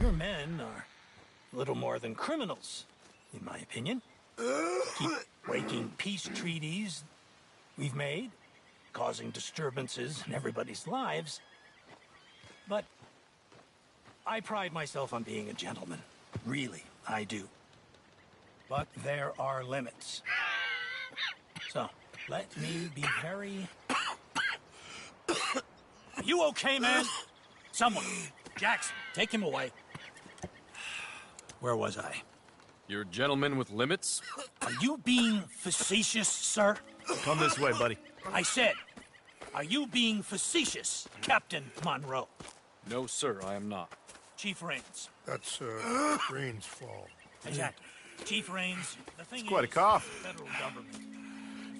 Your men are little more than criminals, in my opinion. Keep breaking peace treaties we've made, causing disturbances in everybody's lives. But I pride myself on being a gentleman. Really, I do. But there are limits. So, let me be very... Are you okay, man? Someone. Jackson, take him away. Where was I? You're a gentleman with limits? Are you being facetious, sir? Come this way, buddy. I said, are you being facetious, Captain Monroe? No, sir, I am not. Chief Raines. That's, Raines' fault. Exactly. Chief Raines, the thing It's quite a is, cough. the federal government.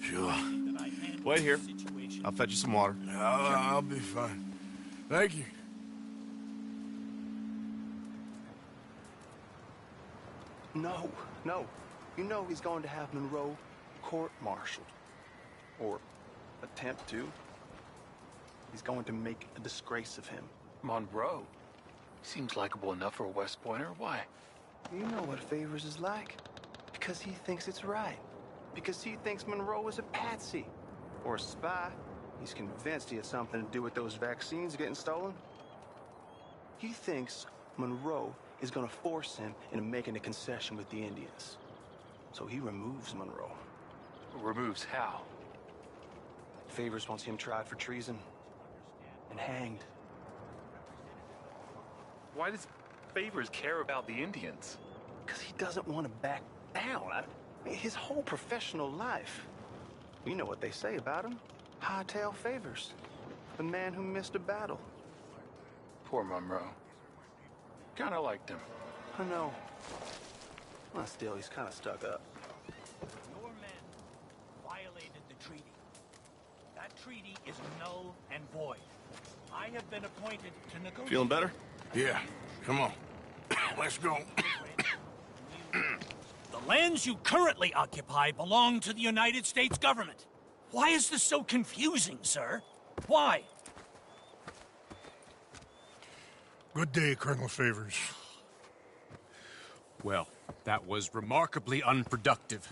Sure. That I handle Wait here. the situation. I'll fetch you some water. I'll be fine. Thank you. No. You know he's going to have Monroe court-martialed. Or attempt to. He's going to make a disgrace of him. Monroe? Seems likable enough for a West Pointer. Why? You know what Favors is like. Because he thinks it's right. Because he thinks Monroe is a patsy. Or a spy. He's convinced he has something to do with those vaccines getting stolen. He thinks Monroe is gonna force him into making a concession with the Indians. So he removes Monroe. Removes how? Favors wants him tried for treason. And hanged. Why does Favors care about the Indians? Because he doesn't want to back down. His whole professional life. You know what they say about him. Hightail Favors. The man who missed a battle. Poor Monroe. Kinda liked him. I know. Well, still, he's kind of stuck up. Your men violated the treaty. That treaty is null and void. I have been appointed to negotiate. Feeling better? Yeah, come on. Let's go. The lands you currently occupy belong to the United States government. Why is this so confusing, sir? Why? Good day, Colonel Favors. Well, that was remarkably unproductive.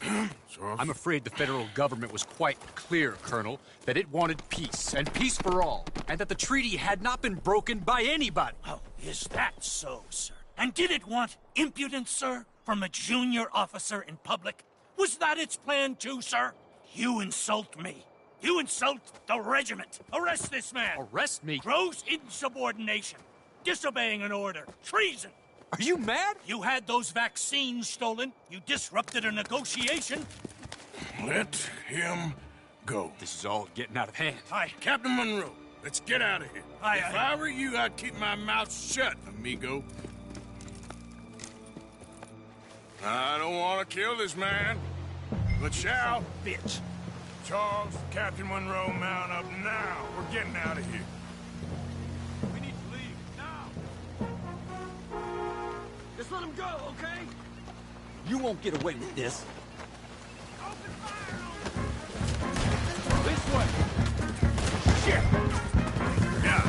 Seraph? I'm afraid the federal government was quite clear, Colonel, that it wanted peace, and peace for all, and that the treaty had not been broken by anybody. Oh, is that so, sir? And did it want impudence, sir, from a junior officer in public? Was that its plan too, sir? You insult me. You insult the regiment. Arrest this man. Arrest me? Gross insubordination. Disobeying an order. Treason. Are you mad? You had those vaccines stolen. You disrupted a negotiation. Let him go. This is all getting out of hand. Captain Monroe, let's get out of here. If I were you, I'd keep my mouth shut, amigo. I don't want to kill this man, but shall. Bitch. Charles, Captain Monroe, mount up now. We're getting out of here. We need to leave now. Just let him go, okay? You won't get away with this. Open fire on him! This way. Shit. Yeah.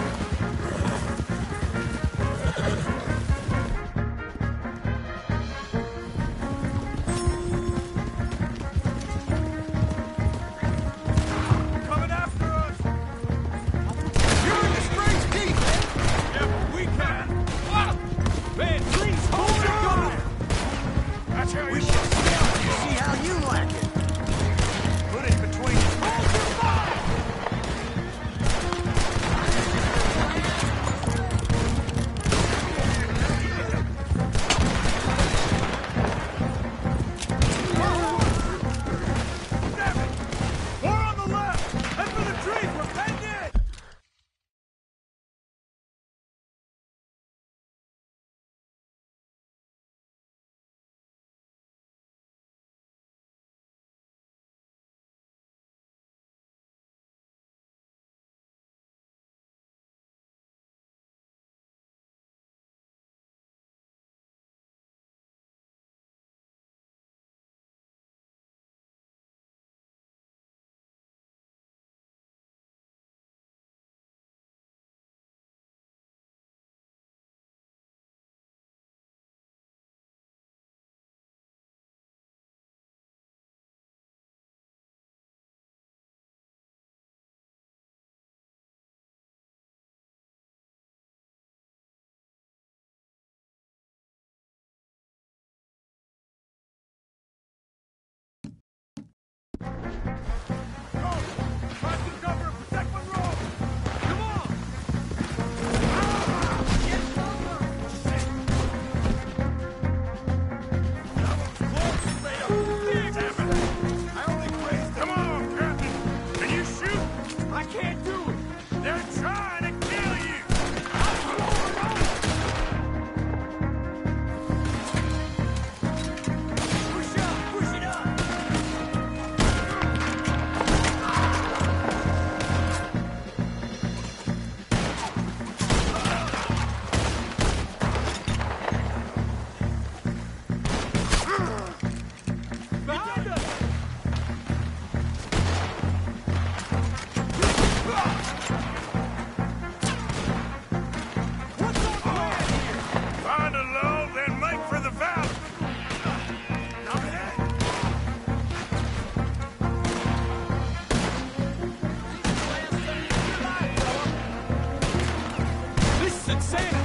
insanity!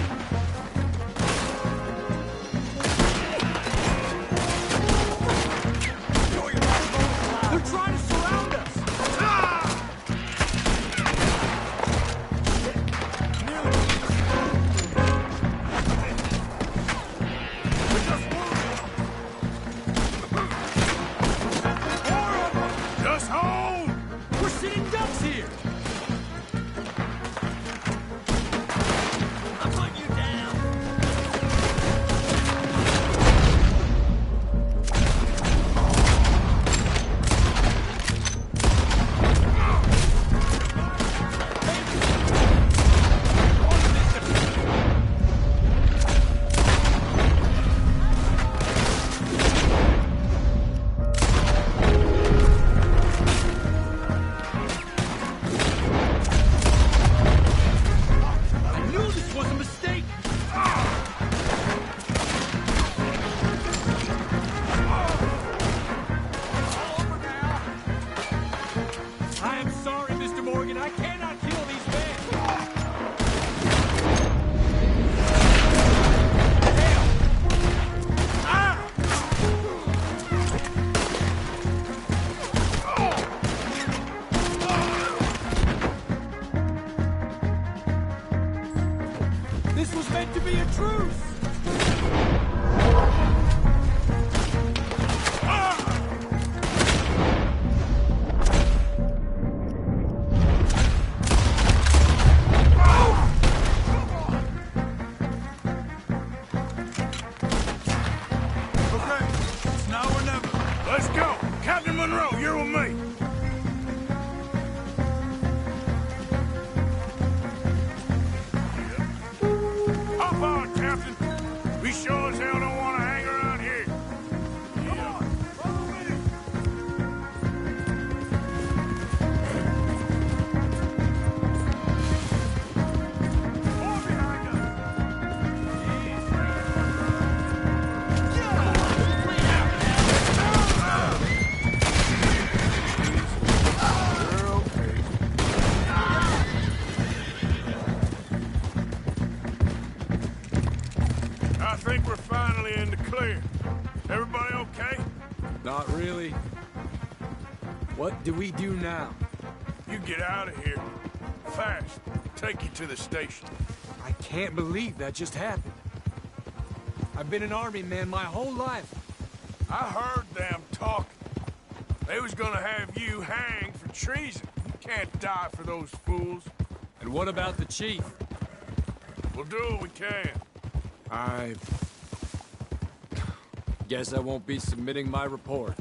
They're trying to surround us! Just hold! We're sitting ducks here! I'm putting you down. I knew this was a mistake! I am sorry, Mr. Morgan. I cannot kill these men! This was meant to be a truce! Okay, it's now or never. Let's go. Captain Monroe, you're with me. Hop on, Captain. We sure as hell don't want to hang around here. Come on, follow me. More behind us. You're okay. I think we're finally in the clear. Everybody okay? Not really. What do we do now? You get out of here. Fast. Take you to the station. I can't believe that just happened. I've been an army man my whole life. I heard them talking. They was gonna have you hanged for treason. You can't die for those fools. And what about the chief? We'll do what we can. I guess I won't be submitting my report.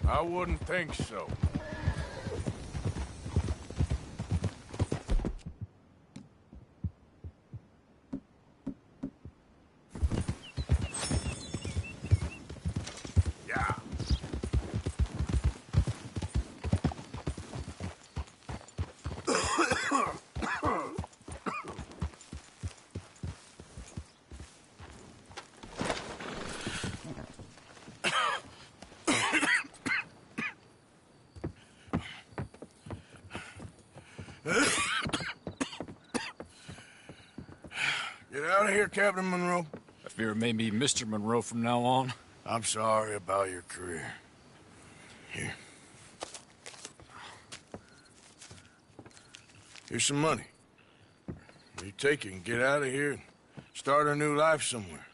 I wouldn't think so. Yeah. Get out of here, Captain Monroe. I fear it may be Mr. Monroe from now on. I'm sorry about your career. Here. Here's some money. You take it and get out of here and start a new life somewhere.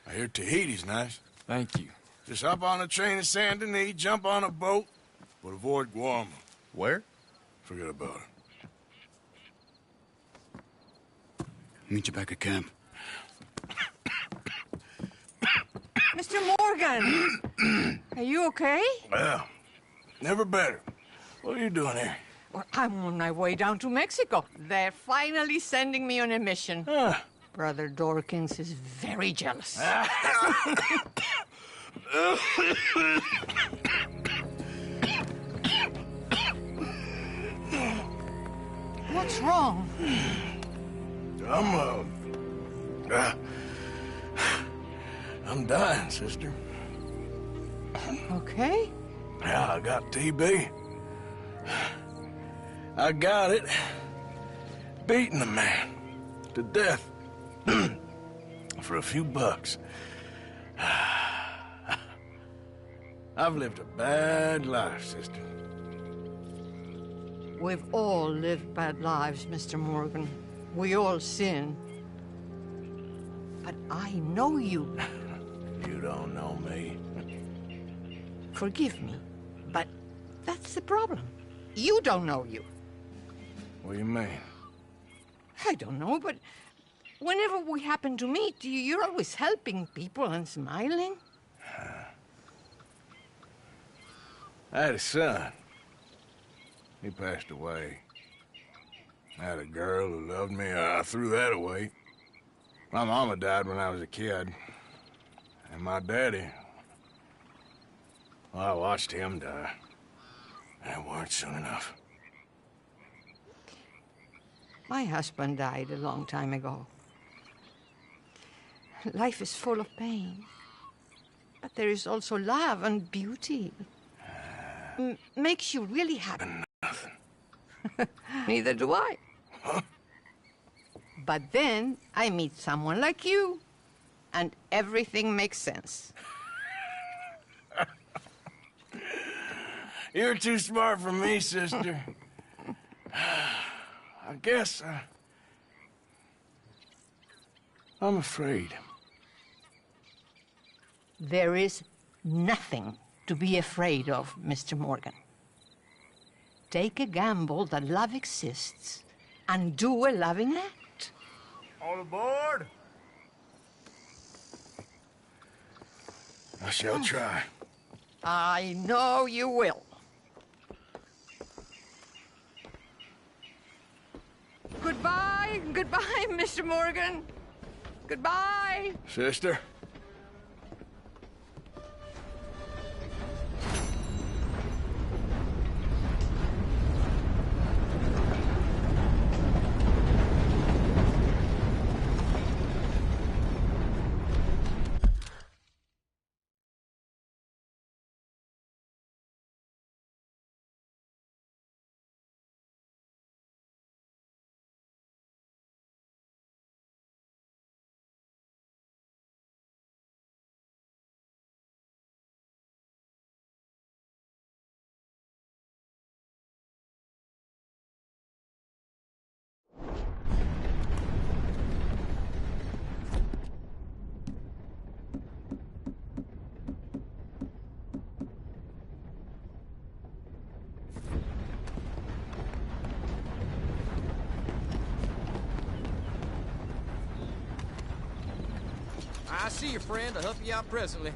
I hear Tahiti's nice. Thank you. Just hop on a train to Saint Denis, jump on a boat, but avoid Guam. Where? Forget about it. Meet you back at camp. Mr. Morgan! Are you okay? Well, never better. What are you doing here? Well, I'm on my way down to Mexico. They're finally sending me on a mission. Brother Dorkins is very jealous. What's wrong? I'm dying, sister. Okay. Yeah, I got TB. I got it. Beating a man. to death for a few bucks. I've lived a bad life, sister. We've all lived bad lives, Mr. Morgan. We all sin. But I know you. You don't know me. Forgive me, but that's the problem. You don't know you. What do you mean? I don't know, but whenever we happen to meet, you're always helping people and smiling. I had a son. He passed away. I had a girl who loved me. I threw that away. My mama died when I was a kid. And my daddy, well, I watched him die. That weren't soon enough. My husband died a long time ago. Life is full of pain. But there is also love and beauty. Makes you really happy. Nothing. Neither do I. Huh? But then I meet someone like you, and everything makes sense. You're too smart for me, sister. I guess I'm afraid. There is nothing to be afraid of, Mr. Morgan. Take a gamble that love exists and do a loving act. All aboard? I shall try. I know you will. Goodbye, goodbye, Mr. Morgan. Goodbye. Sister? I see you, friend. I'll help you out presently.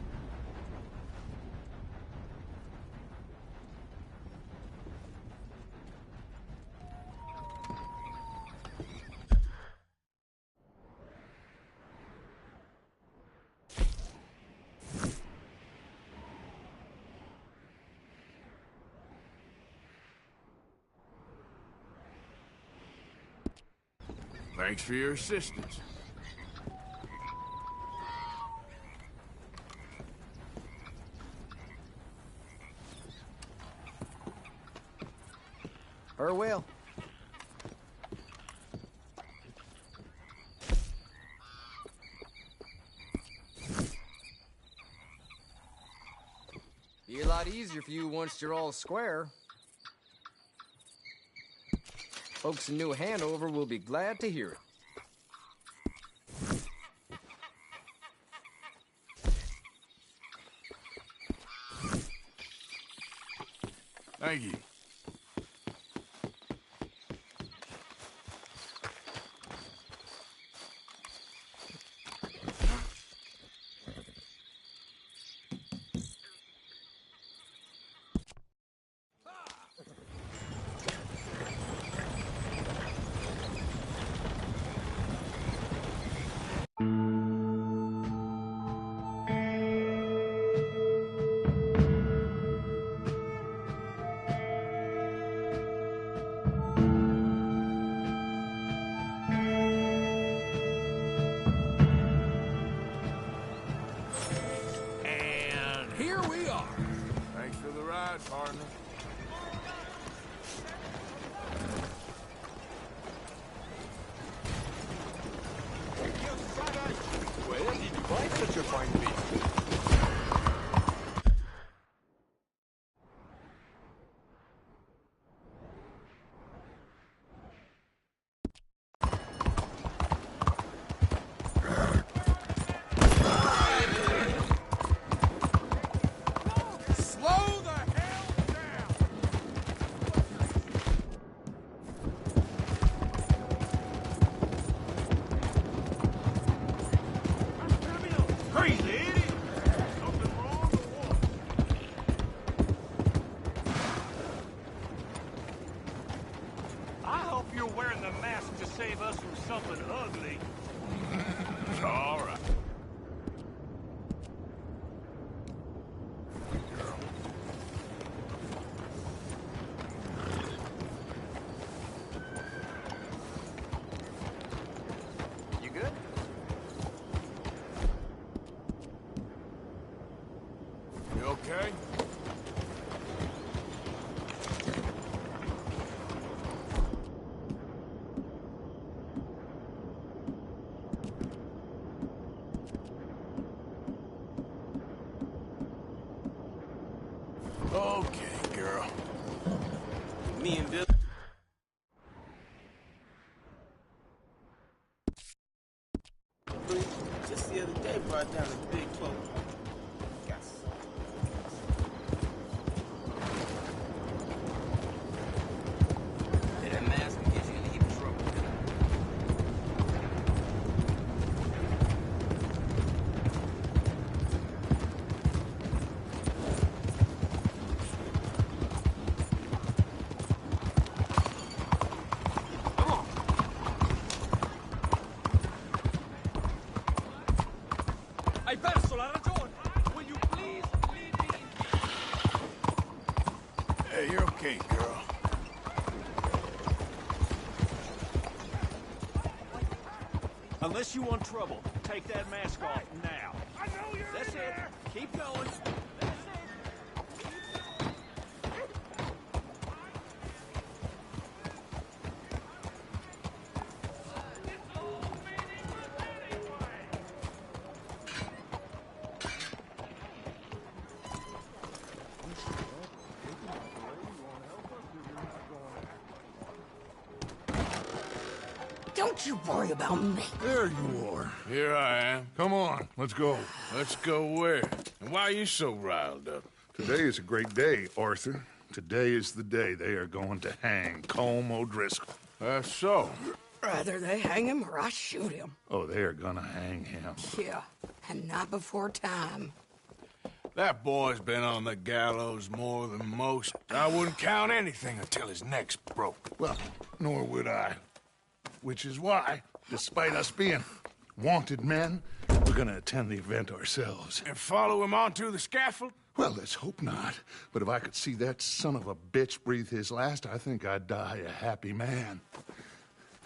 Thanks for your assistance. Farewell. Be a lot easier for you once you're all square. Folks in New Hanover will be glad to hear it. Thank you. crazy, ain't it? Something wrong or what? I hope you're wearing the mask to save us from something ugly. All right. You good? You okay? Okay, girl. Me and Bill. Just the other day brought down a big 12. Yes. Yeah, that mask can get you in a heap of trouble. Hai perso la ragione! Will you please leave me? Hey, you're okay, girl. Unless you want trouble, take that mask off now. I know you're That's it. Keep going. That's it. Don't you worry about me. There you are. Here I am. Come on, let's go. Let's go where? And why are you so riled up? Today is a great day, Arthur. Today is the day they are going to hang Colm O'Driscoll. That's so. Rather they hang him or I shoot him. Oh, they are gonna hang him. Yeah, and not before time. That boy's been on the gallows more than most. I wouldn't count anything until his neck's broke. Well, nor would I. Which is why, despite us being wanted men, we're gonna attend the event ourselves. And follow him onto the scaffold? Well, let's hope not. But if I could see that son of a bitch breathe his last, I think I'd die a happy man.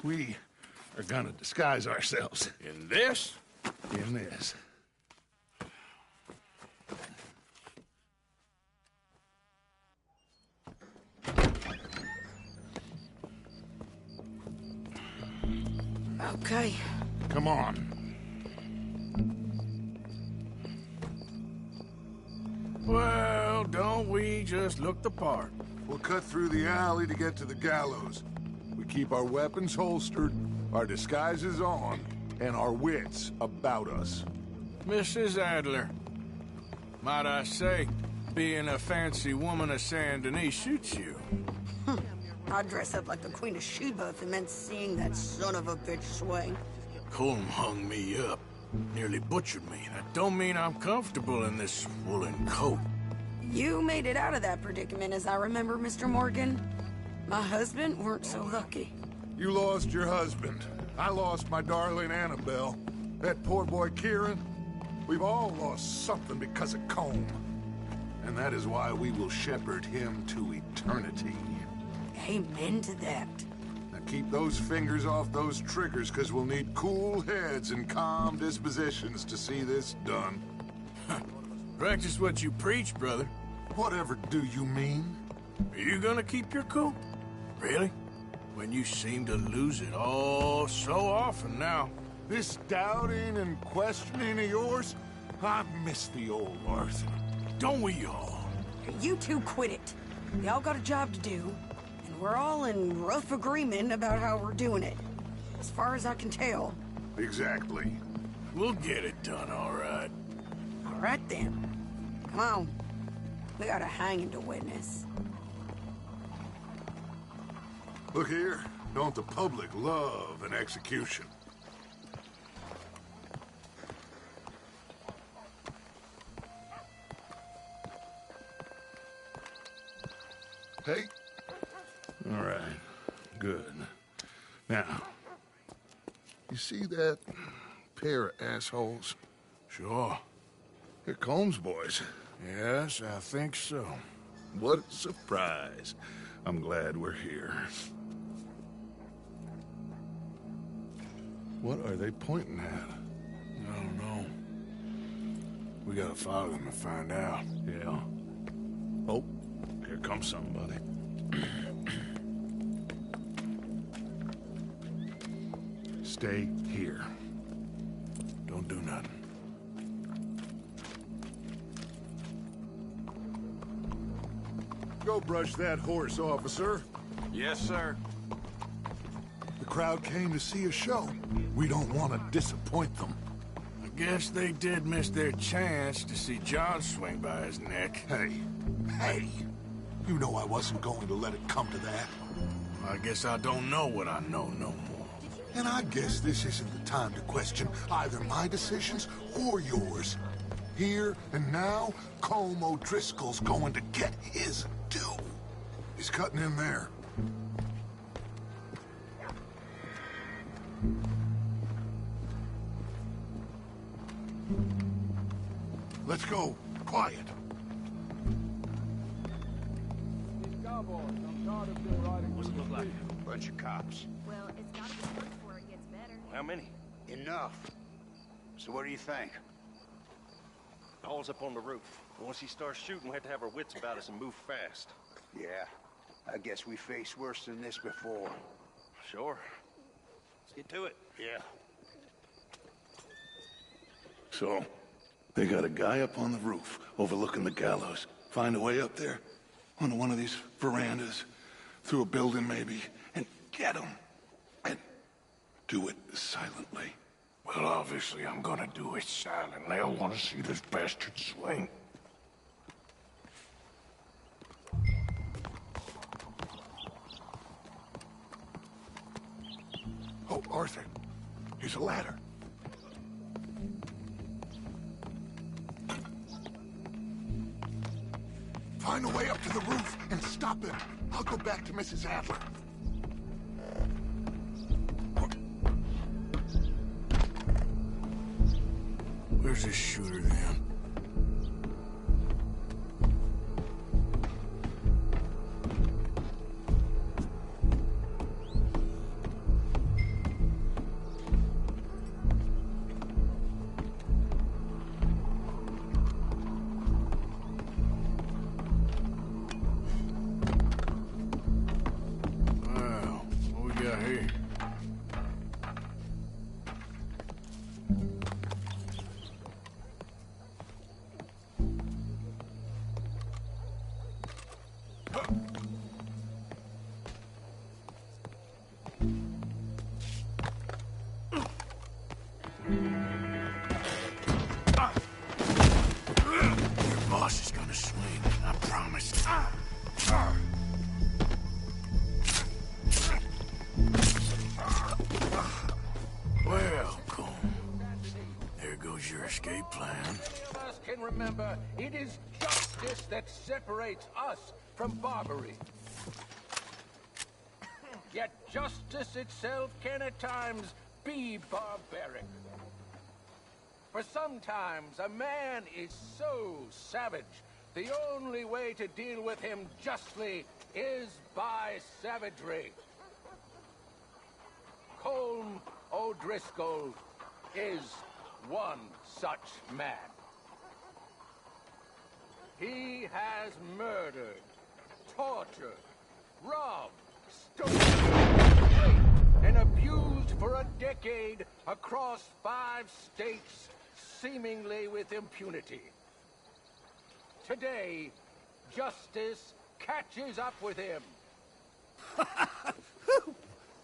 We are gonna disguise ourselves. In this? In this. Okay. Come on. Well, don't we just look the part? We'll cut through the alley to get to the gallows. We keep our weapons holstered, our disguises on, and our wits about us. Mrs. Adler, might I say, being a fancy woman of Saint Denis suits you. I'd dress up like the Queen of Sheba if it meant seeing that son of a bitch swing. Colm hung me up, nearly butchered me. That don't mean I'm comfortable in this woolen coat. You made it out of that predicament, as I remember, Mr. Morgan. My husband weren't so lucky. You lost your husband. I lost my darling Annabelle. That poor boy Kieran. We've all lost something because of Colm. And that is why we will shepherd him to eternity. Amen to that. Now keep those fingers off those triggers, because we'll need cool heads and calm dispositions to see this done. Practice what you preach, brother. Whatever do you mean? Are you gonna keep your cool? Really? When you seem to lose it all so often now. This doubting and questioning of yours, I miss the old Arthur. Don't we all? You two quit it. Y'all got a job to do, and we're all in rough agreement about how we're doing it. As far as I can tell. Exactly. We'll get it done, all right. All right, then. Come on. We got a hanging to witness. Look here, don't the public love an execution? Hey. All right. Good. Now, you see that pair of assholes? Sure. They're Combs boys. Yes, I think so. What a surprise. I'm glad we're here. What are they pointing at? I don't know. We gotta follow them and find out. Yeah. Oh, here comes somebody. Stay here. Don't do nothing. Go brush that horse, officer. Yes, sir. The crowd came to see a show. We don't want to disappoint them. I guess they did miss their chance to see John swing by his neck. Hey, you know I wasn't going to let it come to that. I guess I don't know what I know no more. And I guess this isn't the time to question either my decisions or yours. Here and now, Colm O'Driscoll's going to get his due. He's cutting in there. Let's go. Quiet. What's it look like? Bunch of cops. Well, it's gotta be worse before it gets better. How many? Enough. So what do you think? All's up on the roof. Once he starts shooting, we have to have our wits about us and move fast. Yeah, I guess we faced worse than this before. Sure. Let's get to it. Yeah. So, they got a guy up on the roof overlooking the gallows. Find a way up there, onto one of these verandas, through a building maybe, and get him. And do it silently. Well, obviously I'm gonna do it silently. I want to see this bastard swing. Oh, Arthur, here's a ladder. Find a way up to the roof and stop him. I'll go back to Mrs. Adler. Where's this shooter then? Well, what we got here? Your boss is gonna swing, I promise. Well, Colm, there goes your escape plan. Of us can remember it is justice that separates us from barbary. Yet justice itself can at times be barbaric. For sometimes a man is so savage, the only way to deal with him justly is by savagery. Colm O'Driscoll is one such man. He has murdered, tortured, robbed, stolen, raped, and abused for a decade across 5 states, seemingly with impunity. Today, justice catches up with him.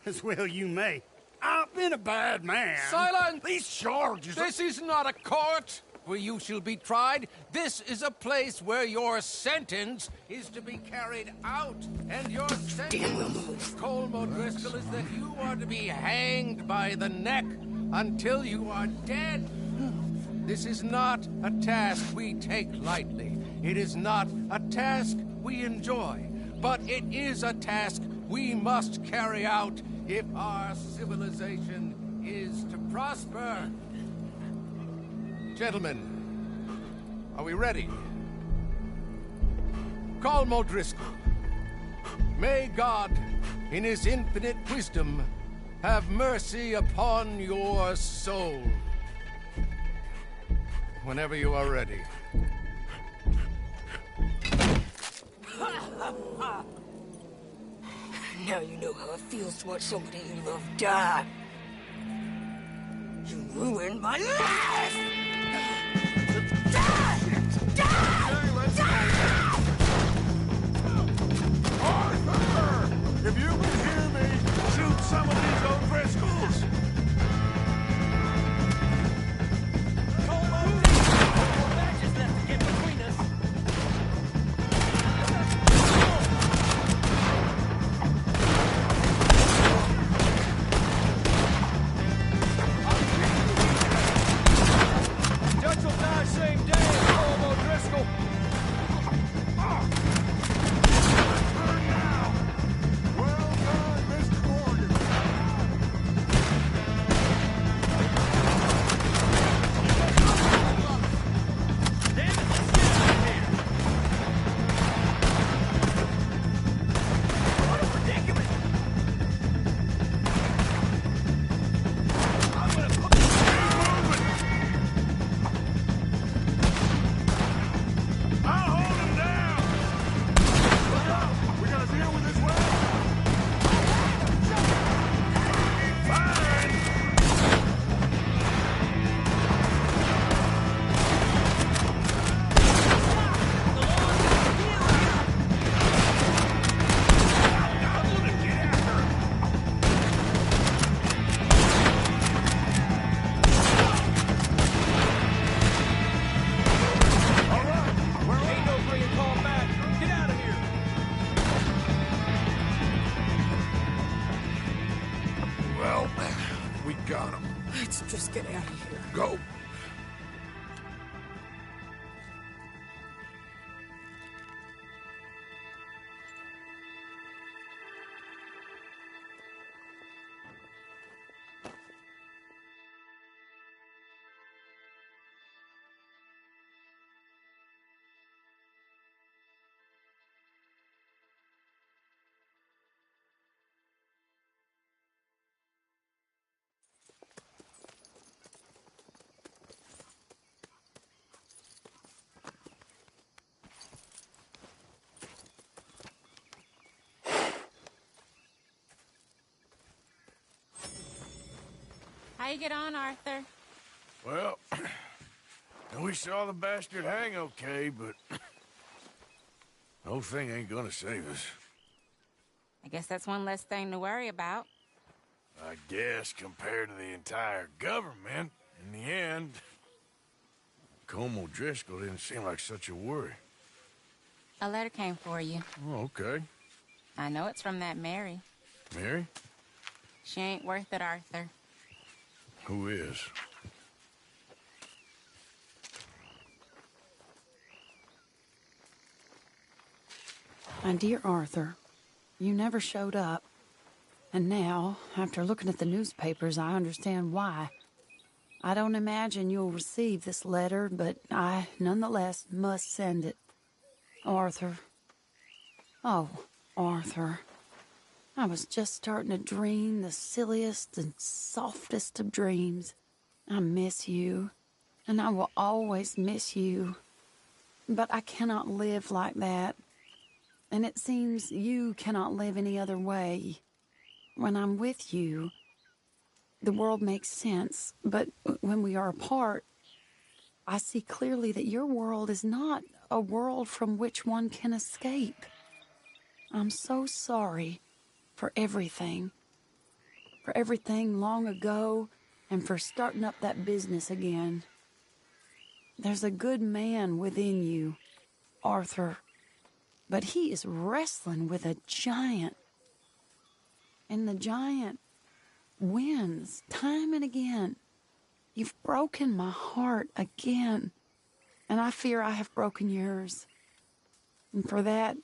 As well you may. I've been a bad man. Silence! These charges... This is not a court where you shall be tried. This is a place where your sentence is to be carried out. And your sentence, Colm O'Driscoll, is that you are to be hanged by the neck until you are dead. This is not a task we take lightly. It is not a task we enjoy. but it is a task we must carry out if our civilization is to prosper. Gentlemen, are we ready? Colm O'Driscoll, may God, in his infinite wisdom, have mercy upon your soul. Whenever you are ready. Now you know how it feels to watch somebody you love die. You ruined my life! Arthur! If you can hear me, shoot some of these O'Driscolls! Judge will die same day as Colm O'Driscoll. Well done, Mr. Morgan! I'll hold him down! Look out! We gotta deal with this way! Fine! All right, Ain't no bringing Colm back. Get out of here. Well, we got him. Let's just get out of here. Go. How you get on, Arthur? Well, we saw the bastard hang okay, but the whole thing ain't gonna save us. I guess that's one less thing to worry about. I guess compared to the entire government, in the end, Colm O'Driscoll didn't seem like such a worry. A letter came for you. Oh, okay. I know it's from that Mary. Mary? She ain't worth it, Arthur. Who is? My dear Arthur, you never showed up. And now, after looking at the newspapers, I understand why. I don't imagine you'll receive this letter, but I, nonetheless, must send it. Arthur. Oh, Arthur. I was just starting to dream the silliest and softest of dreams. I miss you, and I will always miss you. But I cannot live like that. And it seems you cannot live any other way. When I'm with you, the world makes sense. But when we are apart, I see clearly that your world is not a world from which one can escape. I'm so sorry for everything. For everything long ago, and for starting up that business again. There's a good man within you, Arthur. But he is wrestling with a giant. And the giant wins time and again. You've broken my heart again. And I fear I have broken yours. And for that,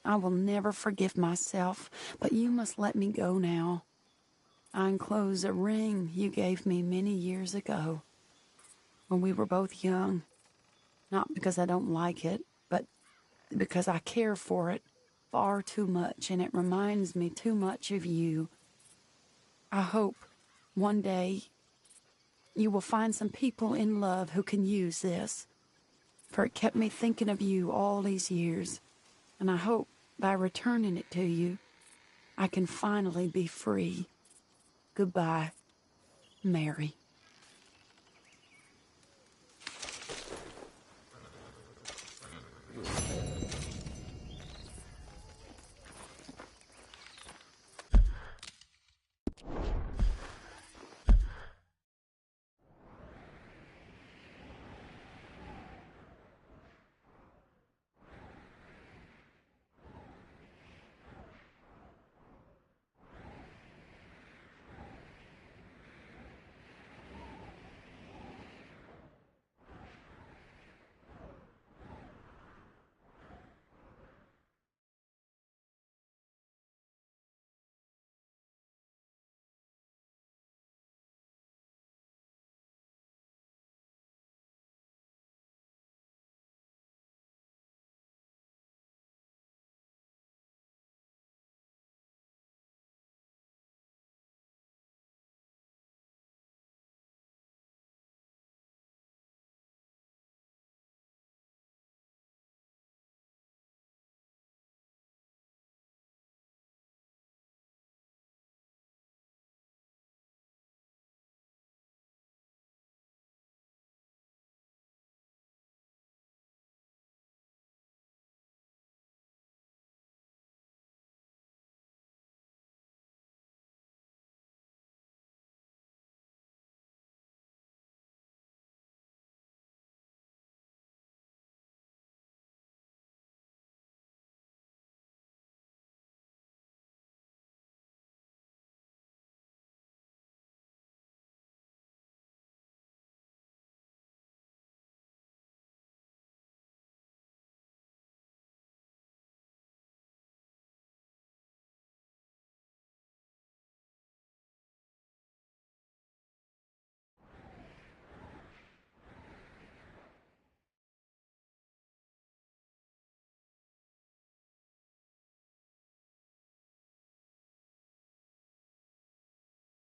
I will never forgive myself, but you must let me go now. I enclose a ring you gave me many years ago, when we were both young. Not because I don't like it, but because I care for it far too much, and it reminds me too much of you. I hope one day you will find some people in love who can use this, for it kept me thinking of you all these years, and I hope by returning it to you, I can finally be free. Goodbye, Mary.